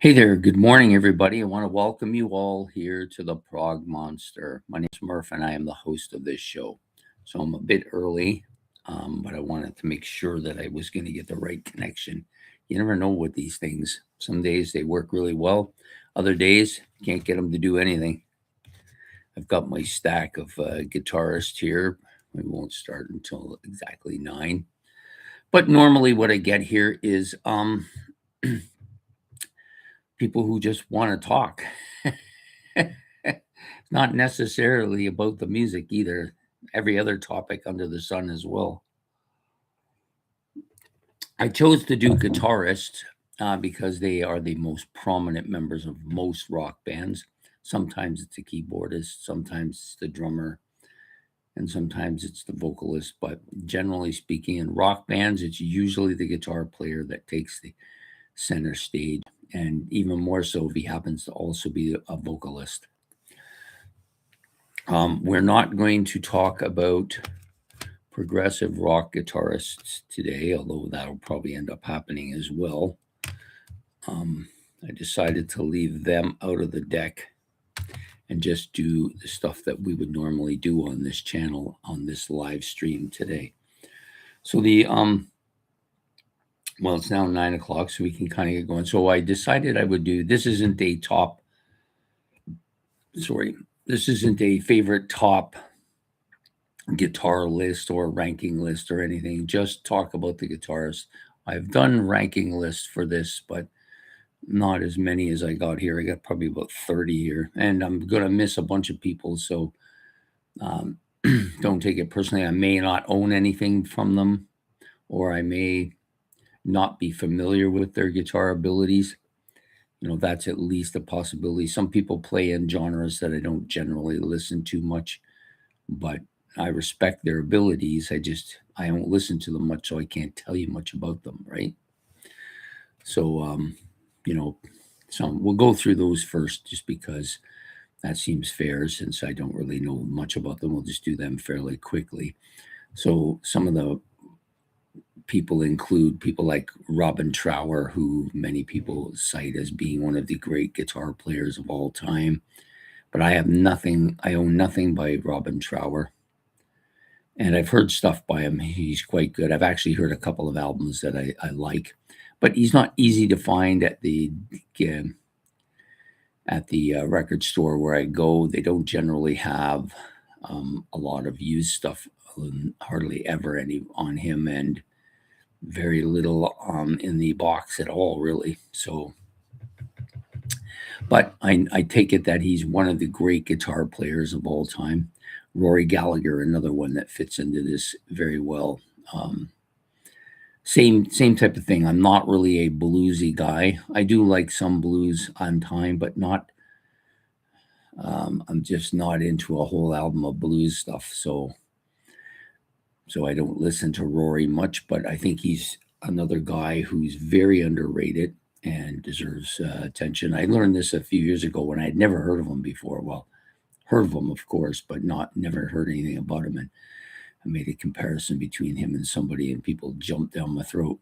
Hey there, good morning, everybody. I want to welcome you all here to the Prog Monster. My name's Murph, and I am the host of this show. So I'm a bit early, but I wanted to make sure that I was going to get the right connection. You never know with these things. Some days they work really well, other days you can't get them to do anything. I've got my stack of guitarists here. We won't start until exactly 9. But normally, what I get here is people who just want to talk. Not necessarily about the music either. Every other topic under the sun as well. I chose to do guitarists because they are the most prominent members of most rock bands. Sometimes it's a keyboardist, sometimes it's the drummer, and sometimes it's the vocalist. But generally speaking, in rock bands, it's usually the guitar player that takes the center stage, and even more so if he happens to also be a vocalist. We're not going to talk about progressive rock guitarists today, although that'll probably end up happening as well. I decided to leave them out of the deck and just do the stuff that we would normally do on this channel, on this live stream today. So well, it's now 9 o'clock, so we can kind of get going. So I decided I would do, this isn't a favorite top guitar list or ranking list or anything. Just talk about the guitarists. I've done ranking lists for this, but not as many as I got here. I got probably about 30 here, and I'm going to miss a bunch of people, so don't take it personally. I may not own anything from them, or I may not be familiar with their guitar abilities. That's at least a possibility. Some people play in genres that I don't generally listen to much, but I respect their abilities. I don't listen to them much, so I can't tell you much about them, right? So, we'll go through those first just because that seems fair, since I don't really know much about them. We'll just do them fairly quickly. So some of the people include people like Robin Trower, who many people cite as being one of the great guitar players of all time. But I own nothing by Robin Trower. And I've heard stuff by him. He's quite good. I've actually heard a couple of albums that I like. But he's not easy to find at the record store where I go. They don't generally have a lot of used stuff, hardly ever any on him, and very little in the box at all, really. So, but I take it that he's one of the great guitar players of all time. Rory Gallagher, another one that fits into this very well. Same type of thing. I'm not really a bluesy guy. I do like some blues on time, but not. I'm just not into a whole album of blues stuff. So I don't listen to Rory much, but I think he's another guy who's very underrated and deserves attention. I learned this a few years ago when I had never heard of him before. Well, heard of him, of course, but never heard anything about him. And I made a comparison between him and somebody, and people jumped down my throat.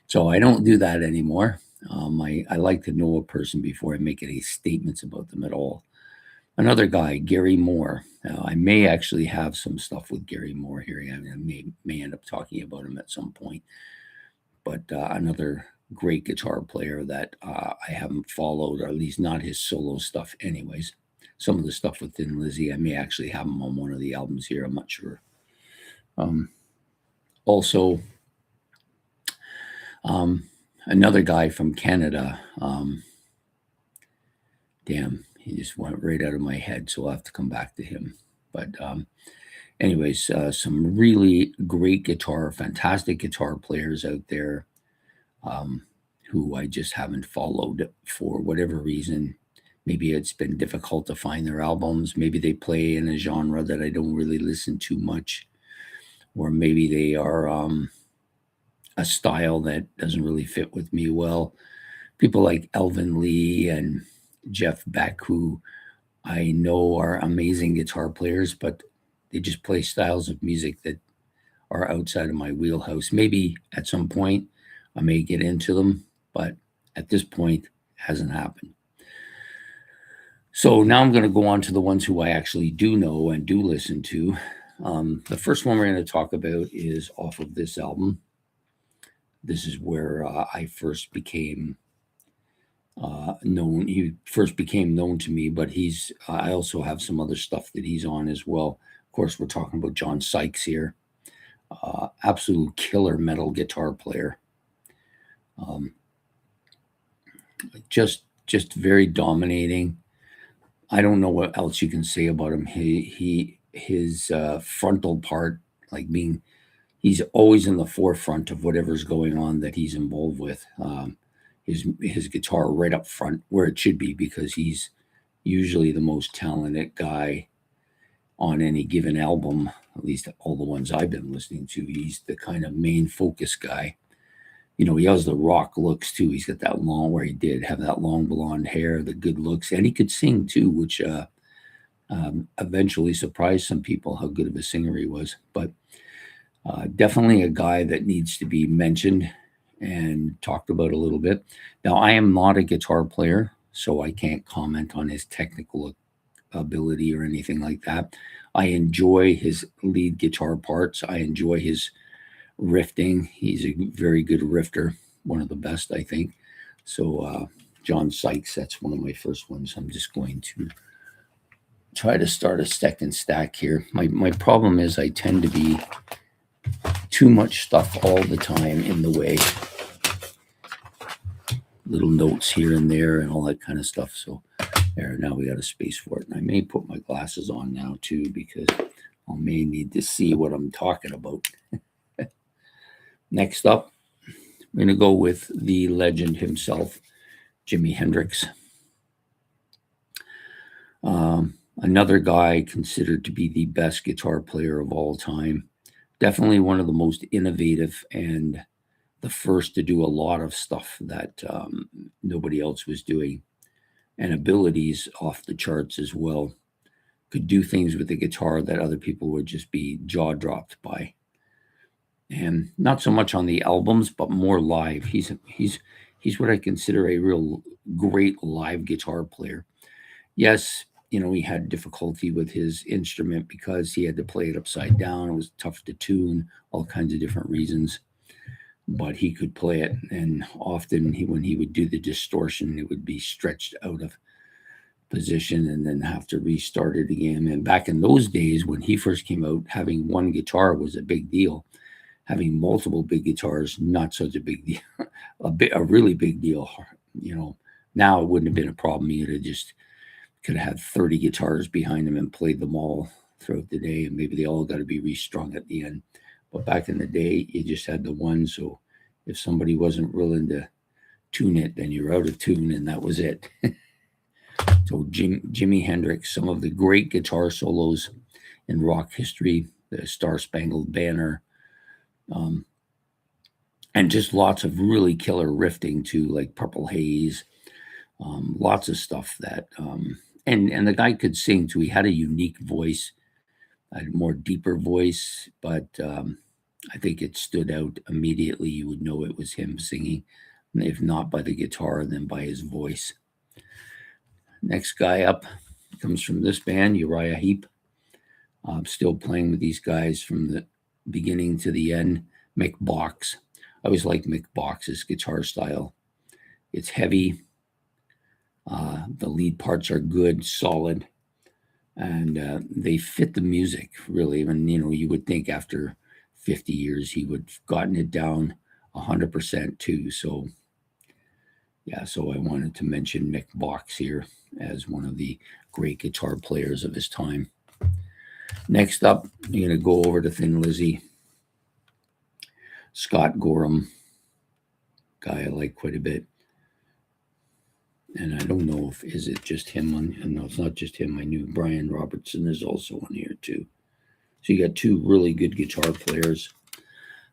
So I don't do that anymore. I like to know a person before I make any statements about them at all. Another guy, Gary Moore. I may actually have some stuff with Gary Moore here. I may end up talking about him at some point. But another great guitar player that I haven't followed, or at least not his solo stuff anyways. Some of the stuff with Thin Lizzy, I may actually have him on one of the albums here. I'm not sure. Also, another guy from Canada. Damn, he just went right out of my head, so I'll have to come back to him. But anyways, some really great fantastic guitar players out there who I just haven't followed for whatever reason. Maybe it's been difficult to find their albums. Maybe they play in a genre that I don't really listen to much. Or maybe they are a style that doesn't really fit with me well. People like Elvin Lee and Jeff Beck, who I know are amazing guitar players, but they just play styles of music that are outside of my wheelhouse. Maybe at some point I may get into them, but at this point, hasn't happened. So now I'm going to go on to the ones who I actually do know and do listen to. The first one we're going to talk about is off of this album. This is where I first became known. He first became known to me, but I also have some other stuff that he's on as well. Of course, we're talking about John Sykes here. Absolute killer metal guitar player. Just very dominating. I don't know what else you can say about him. His frontal part, like he's always in the forefront of whatever's going on that he's involved with. His guitar right up front where it should be, because he's usually the most talented guy on any given album, at least all the ones I've been listening to. He's the kind of main focus guy. He has the rock looks too. He's got that have that long blonde hair, the good looks, and he could sing too, which eventually surprised some people how good of a singer he was. But definitely a guy that needs to be mentioned and talked about a little bit. Now, I am not a guitar player, so I can't comment on his technical ability or anything like that. I enjoy his lead guitar parts. I enjoy his riffing. He's a very good rifter, one of the best, I think. So John Sykes, that's one of my first ones. I'm just going to try to start a second stack here. My problem is I tend to be too much stuff all the time in the way. Little notes here and there and all that kind of stuff. So there, now we got a space for it. And I may put my glasses on now too, because I may need to see what I'm talking about. Next up, I'm going to go with the legend himself, Jimi Hendrix. Another guy considered to be the best guitar player of all time. Definitely one of the most innovative and the first to do a lot of stuff that nobody else was doing. And abilities off the charts as well. Could do things with the guitar that other people would just be jaw-dropped by. And not so much on the albums, but more live. He's what I consider a real great live guitar player. Yes, he had difficulty with his instrument because he had to play it upside down. It was tough to tune, all kinds of different reasons. But he could play it, and often when he would do the distortion, it would be stretched out of position and then have to restart it again. And back in those days, when he first came out, having one guitar was a big deal. Having multiple big guitars, not such a big deal. a really big deal. Now it wouldn't have been a problem. He could have had 30 guitars behind him and played them all throughout the day, and maybe they all got to be restrung at the end. But back in the day, you just had the one. So if somebody wasn't willing to tune it, then you're out of tune, and that was it. So Jimi Hendrix, some of the great guitar solos in rock history, the Star Spangled Banner, and just lots of really killer riffing too, like Purple Haze, lots of stuff that, and the guy could sing too. He had a unique voice, a more deeper voice, but I think it stood out immediately. You would know it was him singing, if not by the guitar, then by his voice. Next guy up comes from this band, Uriah Heep. I'm still playing with these guys from the beginning to the end. Mick Box. I always liked Mick Box's guitar style. It's heavy. The lead parts are good, solid, and they fit the music really. And you would think after 50 years he would have gotten it down 100% too. So yeah, so I wanted to mention Mick Box here as one of the great guitar players of his time. Next up, I'm going to go over to Thin Lizzy. Scott Gorham, guy I like quite a bit. And I don't know is it just him no, it's not just him. I knew Brian Robertson is also on here too. So you got two really good guitar players.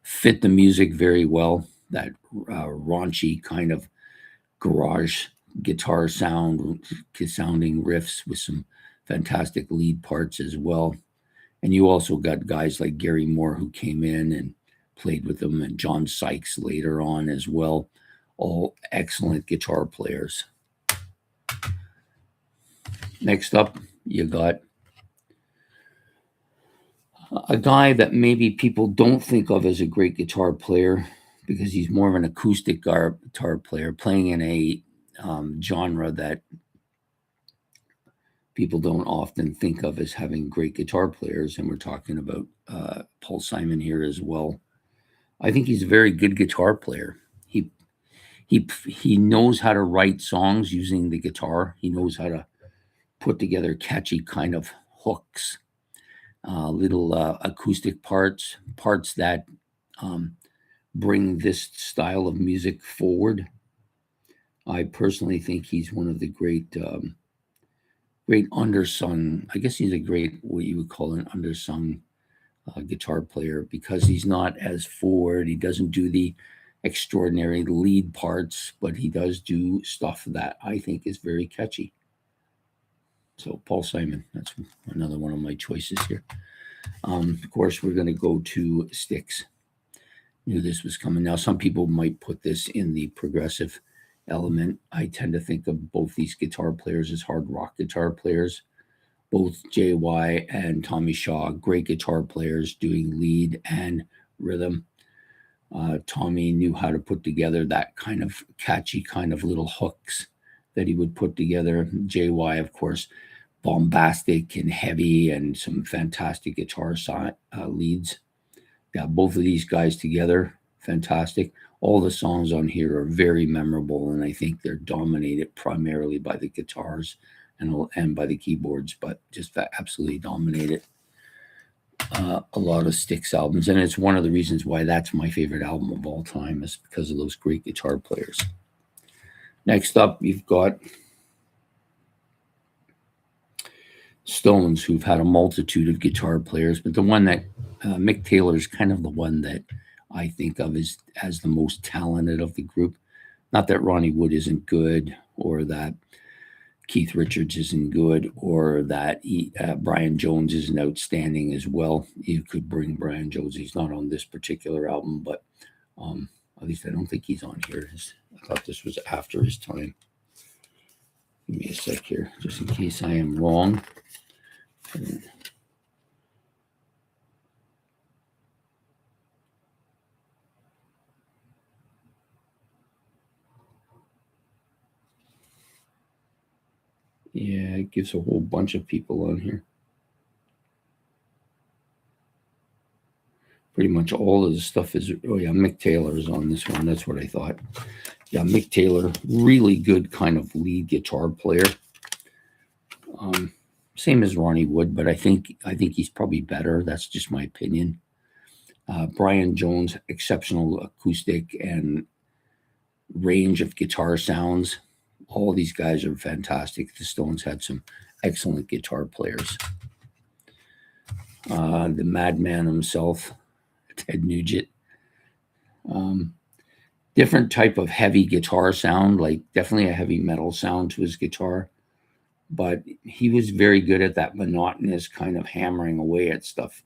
Fit the music very well. That raunchy kind of garage guitar sounding riffs with some fantastic lead parts as well. And you also got guys like Gary Moore who came in and played with them, and John Sykes later on as well. all excellent guitar players. Next up, you got a guy that maybe people don't think of as a great guitar player because he's more of an acoustic guitar player playing in a genre that people don't often think of as having great guitar players. And we're talking about Paul Simon here as well. I think he's a very good guitar player. He knows how to write songs using the guitar. He knows how to put together catchy kind of hooks, little acoustic parts that bring this style of music forward. I personally think he's one of the great undersung, I guess he's a great, what you would call an undersung guitar player, because he's not as forward. He doesn't do the extraordinary lead parts, but he does do stuff that I think is very catchy. So Paul Simon, that's another one of my choices here. Of course, we're going to go to Styx. Knew this was coming. Now, some people might put this in the progressive element. I tend to think of both these guitar players as hard rock guitar players. Both J.Y. and Tommy Shaw, great guitar players doing lead and rhythm. Tommy knew how to put together that kind of catchy kind of little hooks that he would put together. J.Y., of course, bombastic and heavy and some fantastic guitar leads. Yeah, both of these guys together, fantastic. All the songs on here are very memorable, and I think they're dominated primarily by the guitars and by the keyboards, but just absolutely dominated a lot of Styx albums. And it's one of the reasons why that's my favorite album of all time, is because of those great guitar players. Next up, you've got Stones, who've had a multitude of guitar players, but the one that Mick Taylor is kind of the one that I think of as the most talented of the group. Not that Ronnie Wood isn't good, or that Keith Richards isn't good, or that Brian Jones isn't outstanding as well. You could bring Brian Jones. He's not on this particular album, but at least I don't think he's on here. I thought this was after his time. Give me a sec here, just in case I am wrong. Yeah, it gives a whole bunch of people on here. Pretty much all of the stuff is, oh yeah, Mick Taylor is on this one. That's what I thought. Yeah, Mick Taylor, really good kind of lead guitar player. Same as Ronnie Wood, but I think he's probably better. That's just my opinion. Brian Jones, exceptional acoustic and range of guitar sounds. All these guys are fantastic. The Stones had some excellent guitar players. The madman himself, Ted Nugent. Different type of heavy guitar sound, like definitely a heavy metal sound to his guitar. But he was very good at that monotonous kind of hammering away at stuff.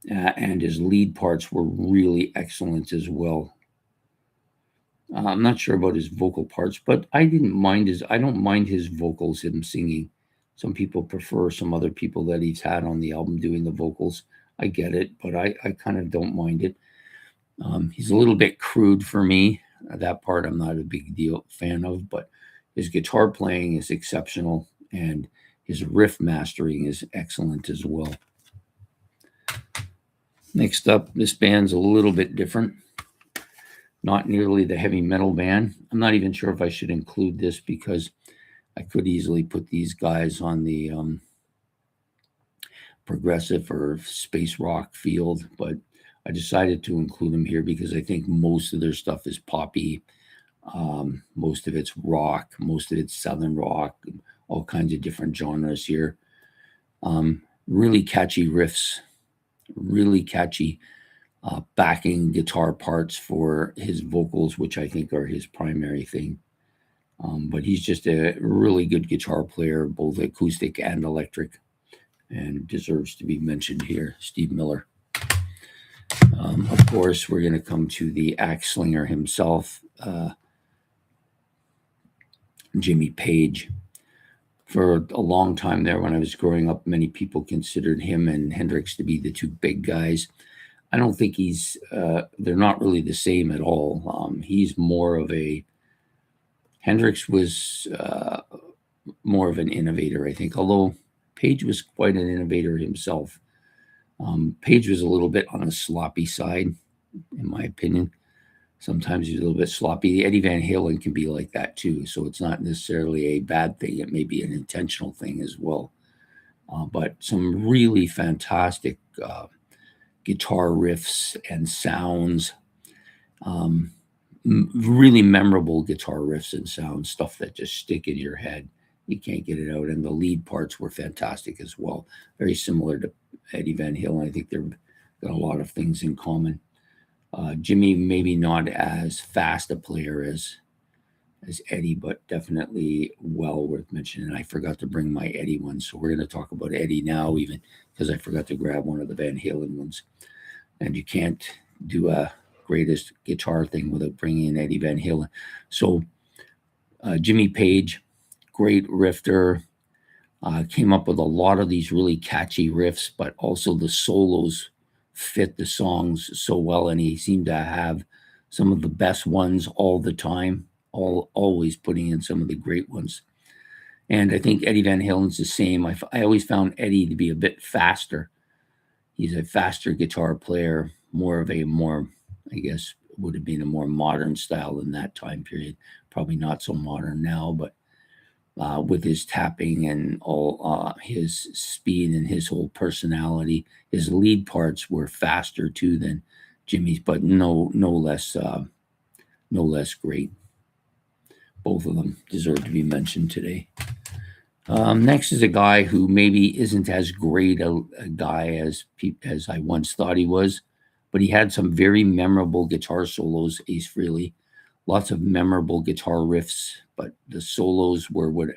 And his lead parts were really excellent as well. I'm not sure about his vocal parts, but I don't mind his vocals, him singing. Some people prefer some other people that he's had on the album doing the vocals. I get it, but I kind of don't mind it. He's a little bit crude for me. That part I'm not a big deal fan of, but his guitar playing is exceptional, and his riff mastering is excellent as well. Next up, this band's a little bit different. Not nearly the heavy metal band. I'm not even sure if I should include this, because I could easily put these guys on the progressive or space rock field, but I decided to include them here because I think most of their stuff is poppy. Most of it's rock, most of it's southern rock, all kinds of different genres here. Really catchy riffs, really catchy backing guitar parts for his vocals, which I think are his primary thing. But he's just a really good guitar player, both acoustic and electric, and deserves to be mentioned here, Steve Miller. Of course, we're going to come to the axe slinger himself, Jimmy Page. For a long time there, when I was growing up, many people considered him and Hendrix to be the two big guys. I don't think they're not really the same at all. He's more of Hendrix was more of an innovator, I think, although Page was quite an innovator himself. Page was a little bit on the sloppy side, in my opinion. Sometimes he's a little bit sloppy. Eddie Van Halen can be like that too, so it's not necessarily a bad thing. It may be an intentional thing as well. But some really fantastic guitar riffs and sounds, really memorable guitar riffs and sounds, stuff that just stick in your head. You can't get it out. And the lead parts were fantastic as well. Very similar to Eddie Van Halen. I think they've got a lot of things in common. Jimi, maybe not as fast a player as Eddie, but definitely well worth mentioning. I forgot to bring my Eddie one, so we're going to talk about Eddie now, even because I forgot to grab one of the Van Halen ones. And you can't do a greatest guitar thing without bringing in Eddie Van Halen. So Jimmy Page, great rifter, came up with a lot of these really catchy riffs, but also the solos fit the songs so well, and he seemed to have some of the best ones all the time, always putting in some of the great ones. And I think Eddie Van Halen's the same. I always found Eddie to be a bit faster. He's a faster guitar player, I guess, would have been a more modern style in that time period. Probably not so modern now, but with his tapping and all his speed and his whole personality, his lead parts were faster too than Jimmy's, but no less great. Both of them deserve to be mentioned today. Next is a guy who maybe isn't as great a guy as I once thought he was, but he had some very memorable guitar solos. Ace Frehley, lots of memorable guitar riffs, but the solos were what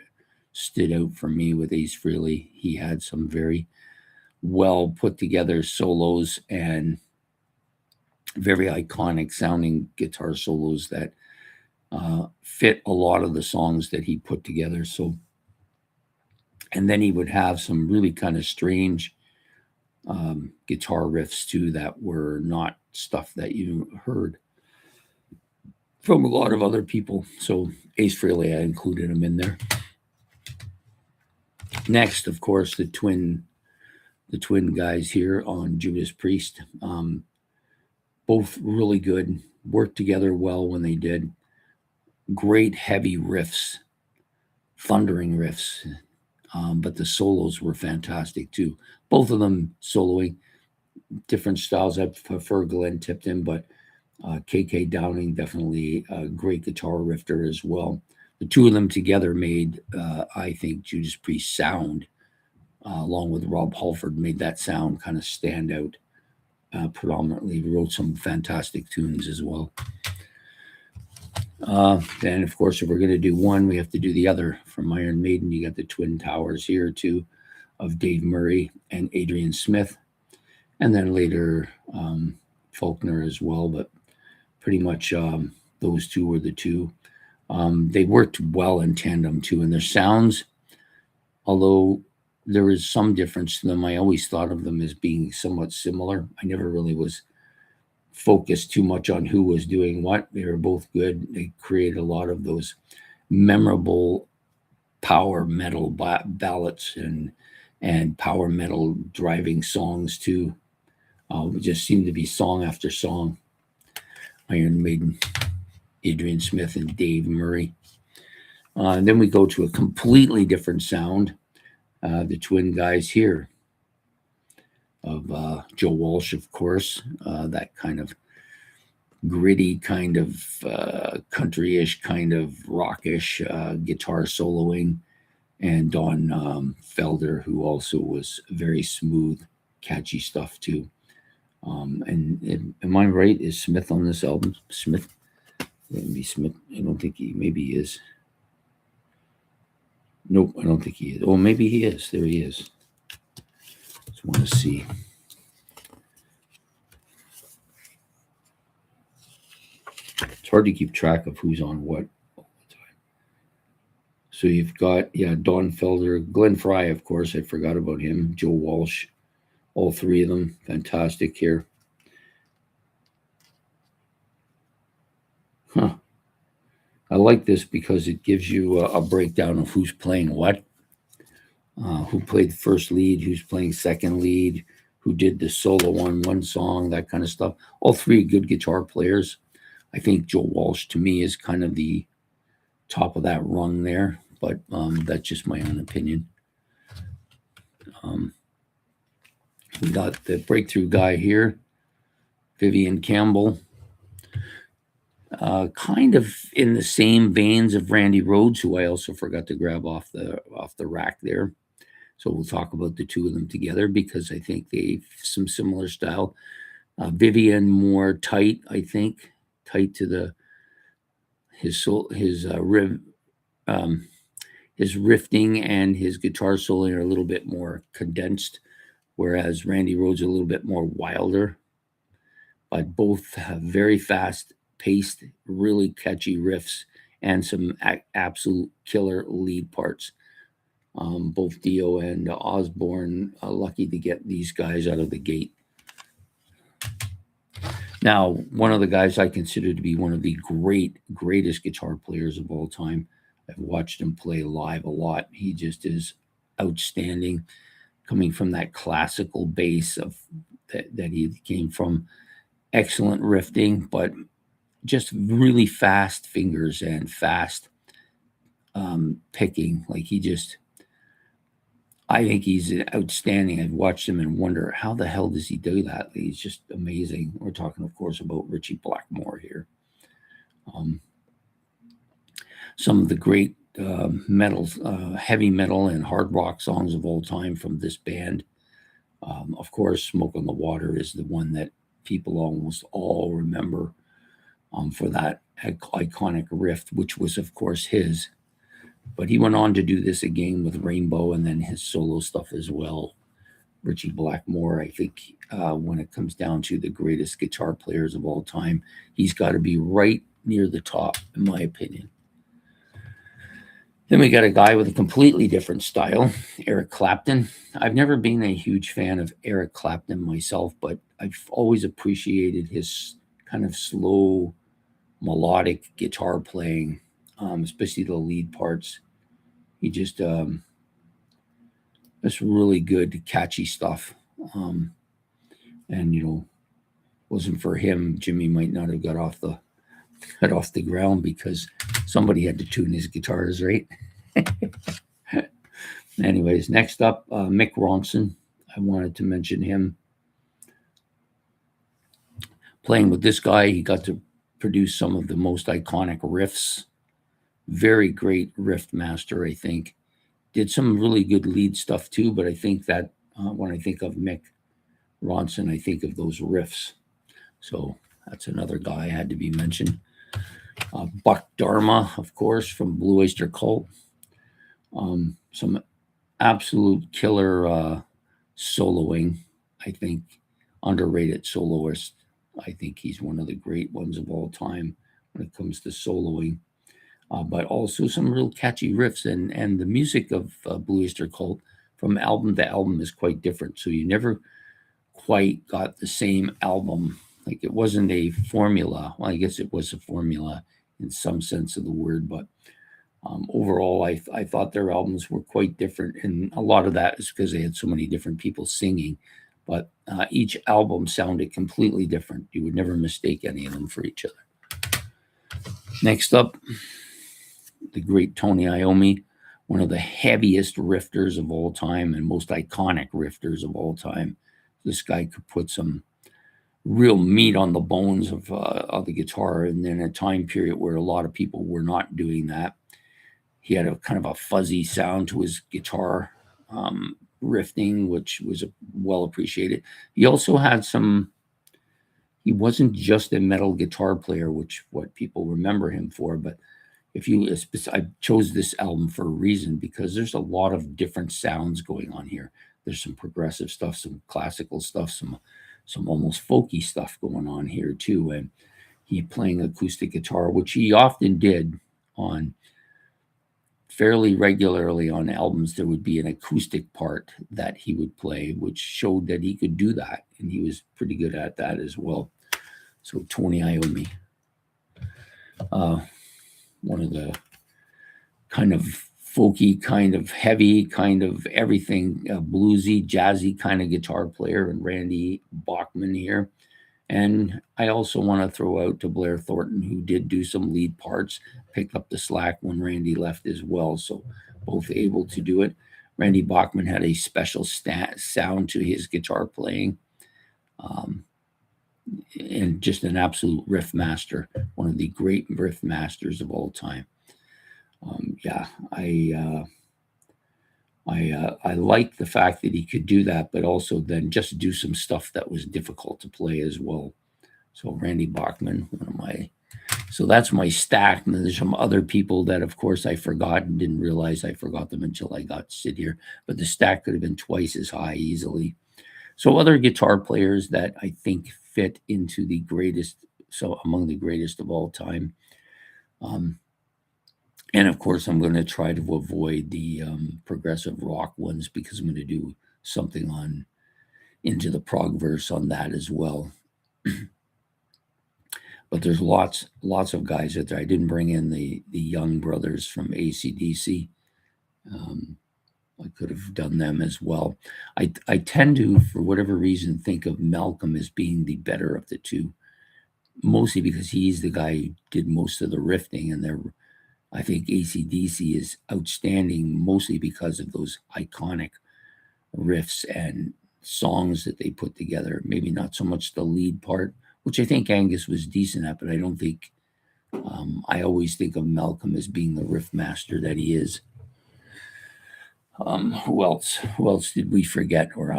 stood out for me with Ace Frehley. He had some very well put together solos and very iconic sounding guitar solos that fit a lot of the songs that he put together. So, and then he would have some really kind of strange guitar riffs too that were not stuff that you heard from a lot of other people. So Ace Frehley, I included him in there. Next, of course, the twin guys here on Judas Priest. Both really good, worked together well when they did. Great heavy riffs, thundering riffs, but the solos were fantastic too. Both of them soloing, different styles. I prefer Glen Tipton, but KK Downing, definitely a great guitar rifter as well. The two of them together made, I think, Judas Priest sound, along with Rob Halford, made that sound kind of stand out predominantly. Wrote some fantastic tunes as well. Then, of course, if we're going to do one, we have to do the other. From Iron Maiden, you got the Twin Towers here, too, of Dave Murray and Adrian Smith. And then later, Faulkner as well, but pretty much those two were the two. They worked well in tandem too, and their sounds, although there is some difference to them, I always thought of them as being somewhat similar. I never really was focused too much on who was doing what. They were both good. They created a lot of those memorable power metal ballads and power metal driving songs too. It just seemed to be song after song. Iron Maiden, Adrian Smith, and Dave Murray. And then we go to a completely different sound. The twin guys here of Joe Walsh, of course, that kind of gritty, kind of country-ish, kind of rockish guitar soloing, and Don Felder, who also was very smooth, catchy stuff too. And am I right? Is Smith on this album? Smith? Maybe Smith. I don't think maybe he is. Nope, I don't think he is. Oh, maybe he is. There he is. Just want to see. It's hard to keep track of who's on what all the time. So you've got, Don Felder, Glen Fry, of course. I forgot about him. Joe Walsh. All three of them. Fantastic here. Huh. I like this because it gives you a breakdown of who's playing what. Who played first lead, who's playing second lead, who did the solo on one song, that kind of stuff. All three good guitar players. I think Joe Walsh, to me, is kind of the top of that rung there, but that's just my own opinion. We got the breakthrough guy here, Vivian Campbell. Kind of in the same veins of Randy Rhoads, who I also forgot to grab off the rack there. So we'll talk about the two of them together because I think they've some similar style. Vivian more tight, I think, tight to his rifting and his guitar soloing are a little bit more condensed, whereas Randy Rhoads a little bit more wilder. But both have very fast paced, really catchy riffs and some absolute killer lead parts. Both Dio and Osborne are lucky to get these guys out of the gate. Now, one of the guys I consider to be one of the greatest guitar players of all time. I've watched him play live a lot. He just is outstanding, coming from that classical base that he came from. Excellent rifting, but just really fast fingers and fast picking. Like I think he's outstanding. I've watched him and wonder how the hell does he do that? He's just amazing. We're talking, of course, about Ritchie Blackmoore here. Some of the great heavy metal and hard rock songs of all time from this band. Of course, Smoke on the Water is the one that people almost all remember for that iconic riff, which was, of course, his. But he went on to do this again with Rainbow and then his solo stuff as well. Ritchie Blackmoore, I think, when it comes down to the greatest guitar players of all time, he's got to be right near the top, in my opinion. Then we got a guy with a completely different style, Eric Clapton. I've never been a huge fan of Eric Clapton myself, but I've always appreciated his kind of slow, melodic guitar playing, especially the lead parts. He just that's really good, catchy stuff. And wasn't for him, Jimi might not have got off the ground because somebody had to tune his guitars, right? Anyways, next up, Mick Ronson. I wanted to mention him. Playing with this guy, he got to produce some of the most iconic riffs. Very great riff master, I think. Did some really good lead stuff too, but I think that when I think of Mick Ronson, I think of those riffs. So that's another guy had to be mentioned. Buck Dharma, of course, from Blue Oyster Cult. Some absolute killer soloing, I think. Underrated soloist. I think he's one of the great ones of all time when it comes to soloing. But also some real catchy riffs. And the music of Blue Oyster Cult from album to album is quite different. So you never quite got the same album. Like it wasn't a formula. Well, I guess it was a formula in some sense of the word. But overall, I thought their albums were quite different. And a lot of that is because they had so many different people singing. But each album sounded completely different. You would never mistake any of them for each other. Next up, the great Tony Iommi, one of the heaviest rifters of all time and most iconic rifters of all time. This guy could put some real meat on the bones of the guitar. And then a time period where a lot of people were not doing that. He had a kind of a fuzzy sound to his guitar riffing, which was well appreciated. He also had he wasn't just a metal guitar player, which what people remember him for, but I chose this album for a reason because there's a lot of different sounds going on here. There's some progressive stuff, some classical stuff, some almost folky stuff going on here too. And he playing acoustic guitar, which he often did on fairly regularly on albums. There would be an acoustic part that he would play, which showed that he could do that, and he was pretty good at that as well. So Tony Iommi, one of the kind of folky, kind of heavy, kind of everything, bluesy, jazzy kind of guitar player, and Randy Bachman here. And I also want to throw out to Blair Thornton, who did do some lead parts, picked up the slack when Randy left as well. So both able to do it. Randy Bachman had a special sound to his guitar playing, and just an absolute riff master, one of the great riff masters of all time. I like the fact that he could do that, but also then just do some stuff that was difficult to play as well. So Randy Bachman, so that's my stack. And there's some other people that, of course, I forgot and didn't realize I forgot them until I got to sit here. But the stack could have been twice as high easily. So other guitar players that I think fit into the greatest, so among the greatest of all time. And of course, I'm going to try to avoid the progressive rock ones, because I'm going to do something on Into the Prog verse on that as well. But there's lots of guys out there. I didn't bring in the young brothers from AC/DC. I could have done them as well. I tend to, for whatever reason, think of Malcolm as being the better of the two, mostly because he's the guy who did most of the riffing, and I think AC/DC is outstanding mostly because of those iconic riffs and songs that they put together. Maybe not so much the lead part, which I think Angus was decent at, but I don't think, I always think of Malcolm as being the riff master that he is. Who else did we forget, or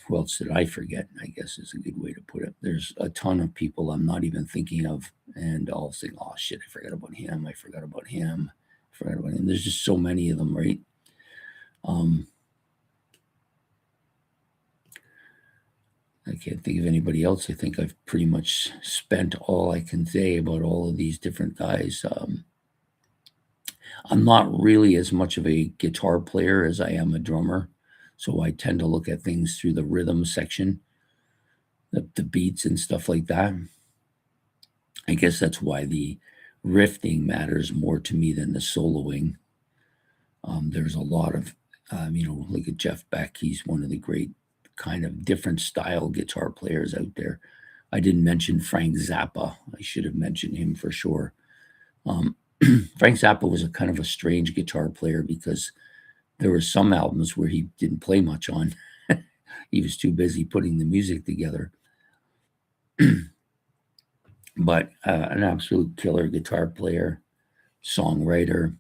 who else did I forget, I guess is a good way to put it. There's a ton of people I'm not even thinking of, and I'll think, oh shit, I forgot about him. There's just so many of them, right? I can't think of anybody else. I think I've pretty much spent all I can say about all of these different guys. I'm not really as much of a guitar player as I am a drummer, so I tend to look at things through the rhythm section, the beats and stuff like that. I guess that's why the riffing matters more to me than the soloing. There's a lot of, look at Jeff Beck. He's one of the great kind of different style guitar players out there. I didn't mention Frank Zappa. I should have mentioned him for sure. Frank Zappa was a kind of a strange guitar player, because there were some albums where he didn't play much on. He was too busy putting the music together. But an absolute killer guitar player, songwriter,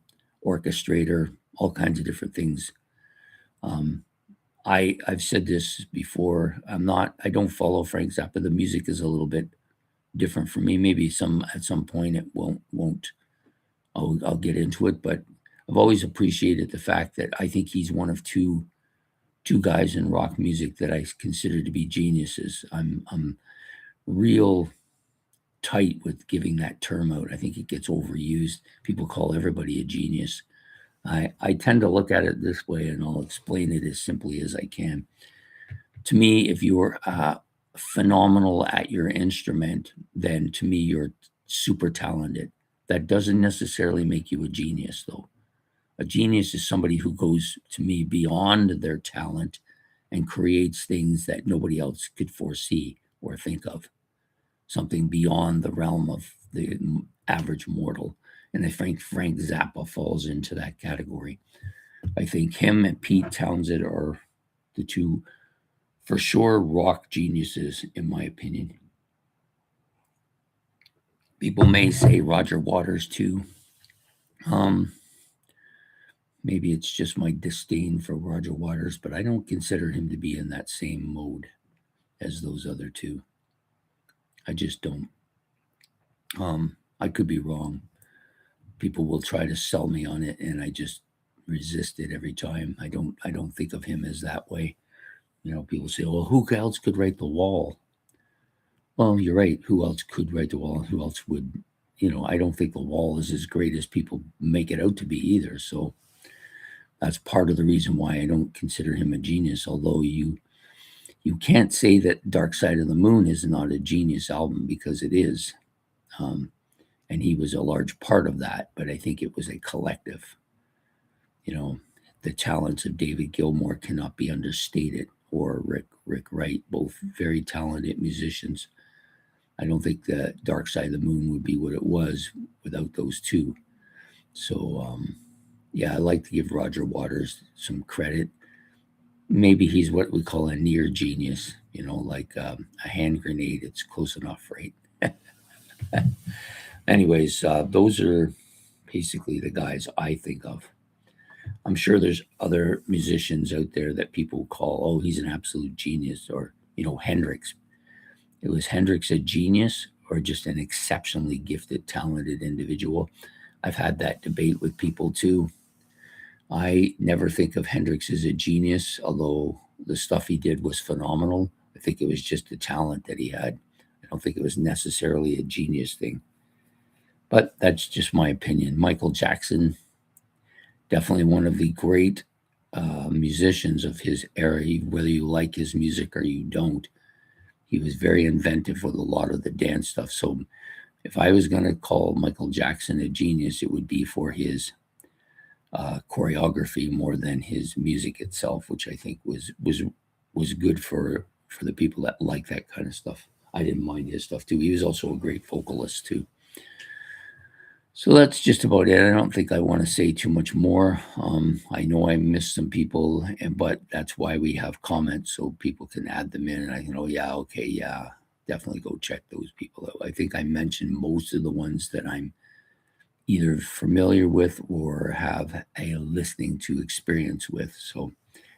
orchestrator, all kinds of different things. I've said this before. I don't follow Frank Zappa. The music is a little bit different for me. Maybe at some point it won't. I'll get into it, but I've always appreciated the fact that I think he's one of two guys in rock music that I consider to be geniuses. I'm real tight with giving that term out. I think it gets overused. People call everybody a genius. I tend to look at it this way, and I'll explain it as simply as I can. To me, if you're phenomenal at your instrument, then to me, you're super talented. That doesn't necessarily make you a genius, though. A genius is somebody who goes, to me, beyond their talent and creates things that nobody else could foresee or think of. Something beyond the realm of the average mortal. And I think Frank Zappa falls into that category. I think him and Pete Townshend are the two, for sure, rock geniuses, in my opinion. People may say Roger Waters too. Maybe it's just my disdain for Roger Waters, but I don't consider him to be in that same mode as those other two. I just don't. I could be wrong. People will try to sell me on it, and I just resist it every time. I don't think of him as that way. People say, well, who else could write The Wall? Well, you're right. Who else could write the Wall? Who else would? I don't think the Wall is as great as people make it out to be either. So that's part of the reason why I don't consider him a genius. Although you can't say that Dark Side of the Moon is not a genius album, because it is. Um, and he was a large part of that, but I think it was a collective. You know, the talents of David Gilmour cannot be understated, or Rick Wright, both very talented musicians. I don't think the Dark Side of the Moon would be what it was without those two. So yeah, I like to give Roger Waters some credit. Maybe he's what we call a near genius, like a hand grenade. It's close enough, right? Anyways, those are basically the guys I think of. I'm sure there's other musicians out there that people call, oh, he's an absolute genius, or, Hendrix. It was Hendrix a genius or just an exceptionally gifted, talented individual? I've had that debate with people too. I never think of Hendrix as a genius, although the stuff he did was phenomenal. I think it was just the talent that he had. I don't think it was necessarily a genius thing. But that's just my opinion. Michael Jackson, definitely one of the great musicians of his era, whether you like his music or you don't. He was very inventive with a lot of the dance stuff. So if I was going to call Michael Jackson a genius, it would be for his choreography more than his music itself, which I think was good for the people that like that kind of stuff. I didn't mind his stuff too. He was also a great vocalist too. So that's just about it. I don't think I want to say too much more. I know I missed some people, but that's why we have comments, so people can add them in, and I can, oh yeah, okay, yeah, definitely go check those people out. I think I mentioned most of the ones that I'm either familiar with or have a listening to experience with. So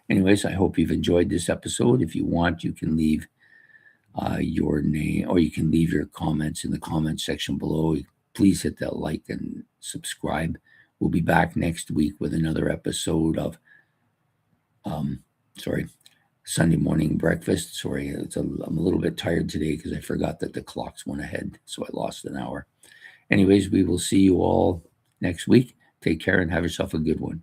anyways, I hope you've enjoyed this episode. If you want, you can leave your name, or you can leave your comments in the comment section below. Please hit that like and subscribe. We'll be back next week with another episode of Sunday morning breakfast. Sorry, I'm a little bit tired today because I forgot that the clocks went ahead, so I lost an hour. Anyways, we will see you all next week. Take care and have yourself a good one.